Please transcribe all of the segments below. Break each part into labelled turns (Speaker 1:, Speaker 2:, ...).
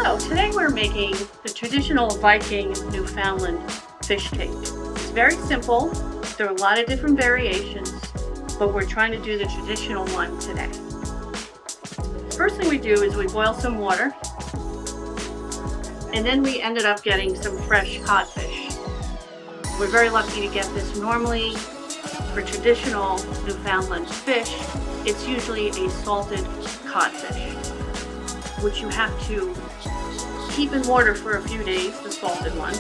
Speaker 1: So today we're making the traditional Viking Newfoundland fish cake. It's very simple. There are a lot of different variations, but we're trying to do the traditional one today. First thing we do is we boil some water, and then we ended up getting some fresh codfish. We're very lucky to get this. Normally, for traditional Newfoundland fish, it's usually a salted codfish, which you have to keep in water for a few days, the salted one.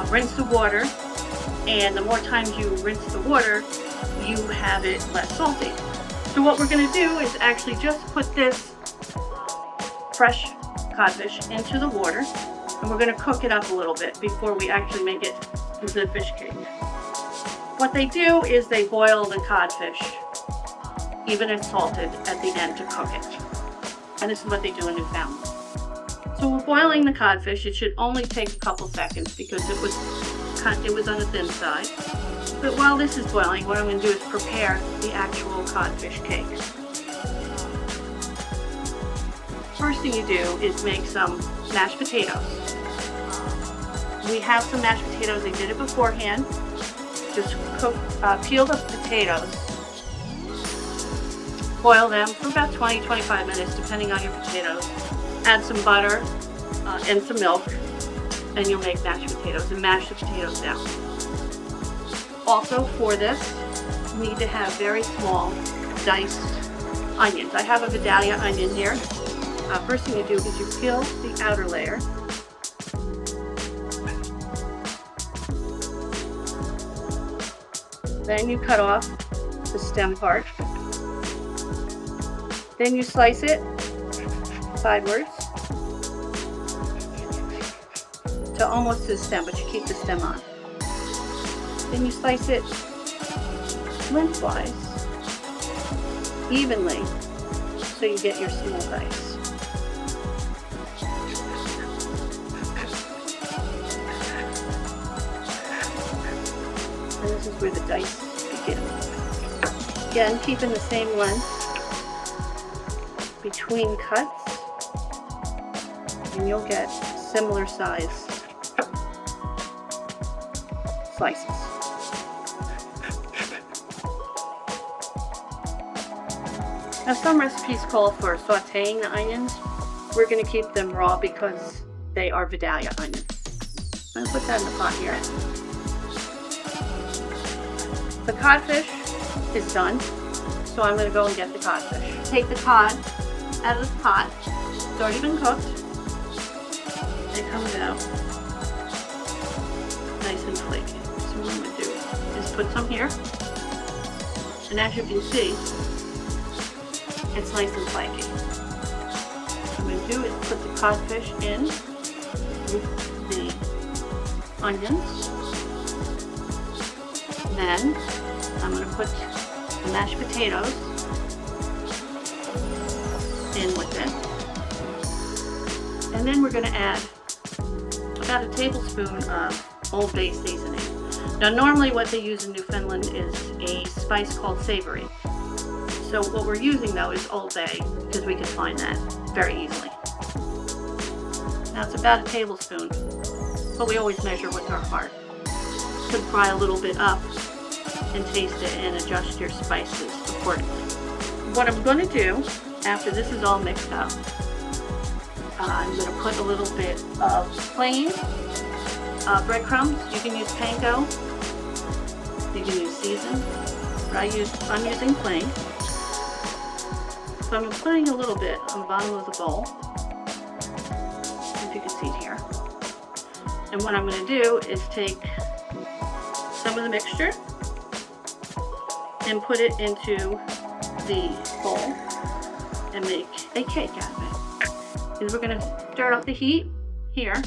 Speaker 1: Rinse the water, and the more times you rinse the water, you have it less salty. So what we're going to do is actually just put this fresh codfish into the water, and we're going to cook it up a little bit before we actually make it into the fish cake. What they do is they boil the codfish, even if salted, at the end to cook it. And this is what they do in Newfoundland. So we're boiling the codfish. It should only take a couple seconds because it was on the thin side. But while this is boiling, what I'm going to do is prepare the actual codfish cake. First thing you do is make some mashed potatoes. We have some mashed potatoes. I did it beforehand. Just peel the potatoes. Boil them for about 20-25 minutes, depending on your potatoes. Add some butter and some milk, and you'll make mashed potatoes, and mash the potatoes down. Also, for this, you need to have very small diced onions. I have a Vidalia onion here. First thing you do is you peel the outer layer. Then you cut off the stem part. Then you slice it sideways to almost to the stem, but you keep the stem on. Then you slice it lengthwise, evenly, so you get your small dice. And this is where the dice begin. Again, keeping the same length between cuts, and you'll get similar size slices. Now some recipes call for sauteing the onions. We're going to keep them raw because they are Vidalia onions. I'm going to put that in the pot here. The codfish is done, so I'm going to go and get the codfish. Take the cod out of the pot. It's already been cooked. It comes out nice and flaky. So what I'm going to do is put some here. And as you can see, it's nice and flaky. What I'm going to do is put the codfish in with the onions. Then I'm going to put the mashed potatoes in with it. And then we're going to add about a tablespoon of Old Bay seasoning. Now normally what they use in Newfoundland is a spice called savory. So what we're using though is Old Bay because we can find that very easily. Now it's about a tablespoon, but we always measure with our heart. You can fry a little bit up and taste it and adjust your spices accordingly. What I'm going to do After this is all mixed up, I'm going to put a little bit of plain breadcrumbs. You can use panko, you can use seasoned, but I'm using plain. So I'm putting a little bit on the bottom of the bowl, if you can see it here. And what I'm going to do is take some of the mixture and put it into the bowl and make a cake out of it. And we're going to start up the heat here.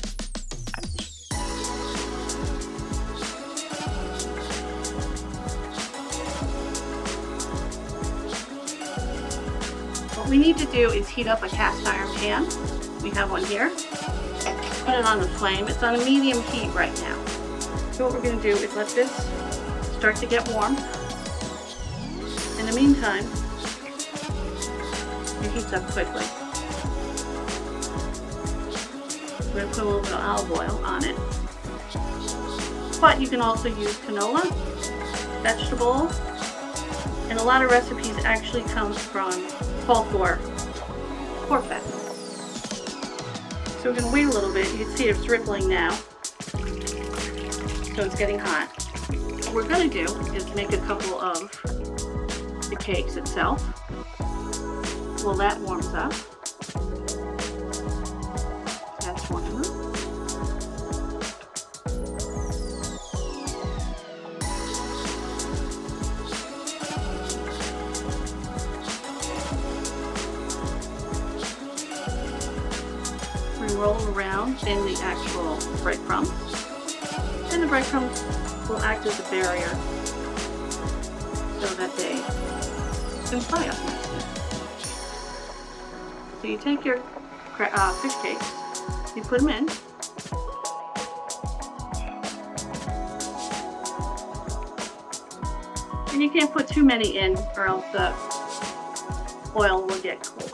Speaker 1: What we need to do is heat up a cast iron pan. We have one here. Put it on the flame. It's on a medium heat right now. So what we're going to do is let this start to get warm. In the meantime, it heats up quickly. We're going to put a little bit of olive oil on it. But you can also use canola, vegetable, and a lot of recipes actually call for pork fat. So we're going to wait a little bit. You can see it's rippling now. So it's getting hot. What we're going to do is make a couple of the cakes itself. While that warms up. That's one of them. We roll around in the actual breadcrumbs. And the breadcrumbs will act as a barrier so that they can fry up nicely. So you take your fish cakes, you put them in. And you can't put too many in or else the oil will get cold.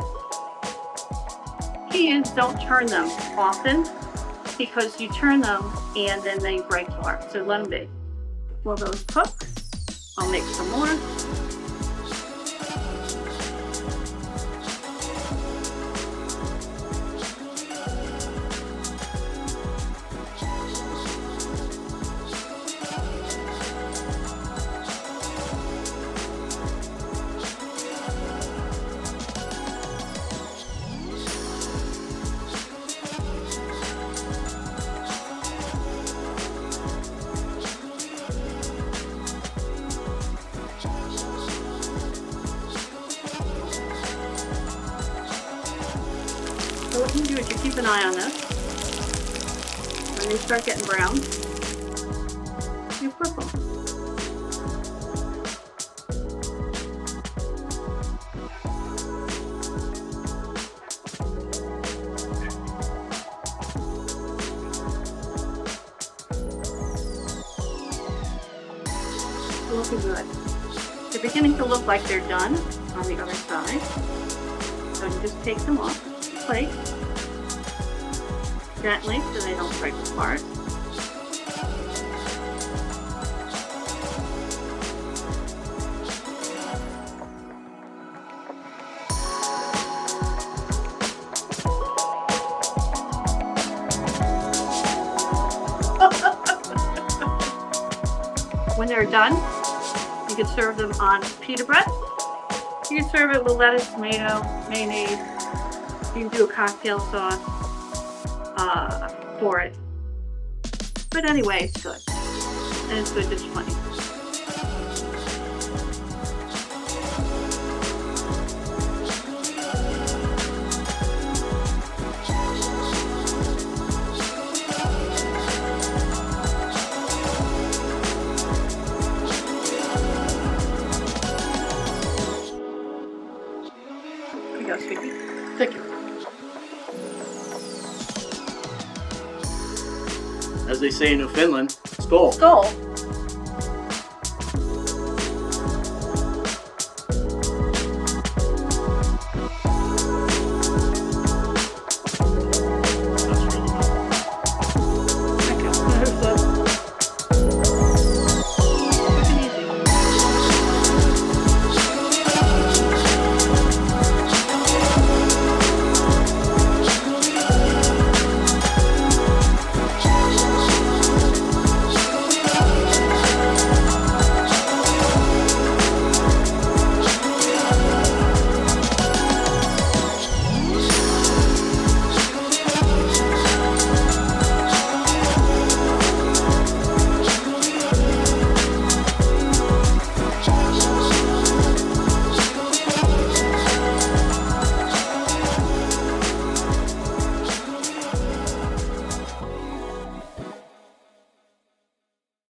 Speaker 1: Key is don't turn them often because you turn them and then they break apart. So let them be. While those cook, I'll make some more. So what you do is you keep an eye on this. When they start getting brown, you flip them. Looking good. They're beginning to look like they're done on the other side. So you just take them off the plate gently so they don't break apart. When they're done, you can serve them on pita bread. You can serve it with lettuce, tomato, mayonnaise. You can do a cocktail sauce for it. But anyway, it's good. And it's good just plain. Here you go, sweetie. Thank you.
Speaker 2: As they say in Newfoundland, skål.
Speaker 1: Skål.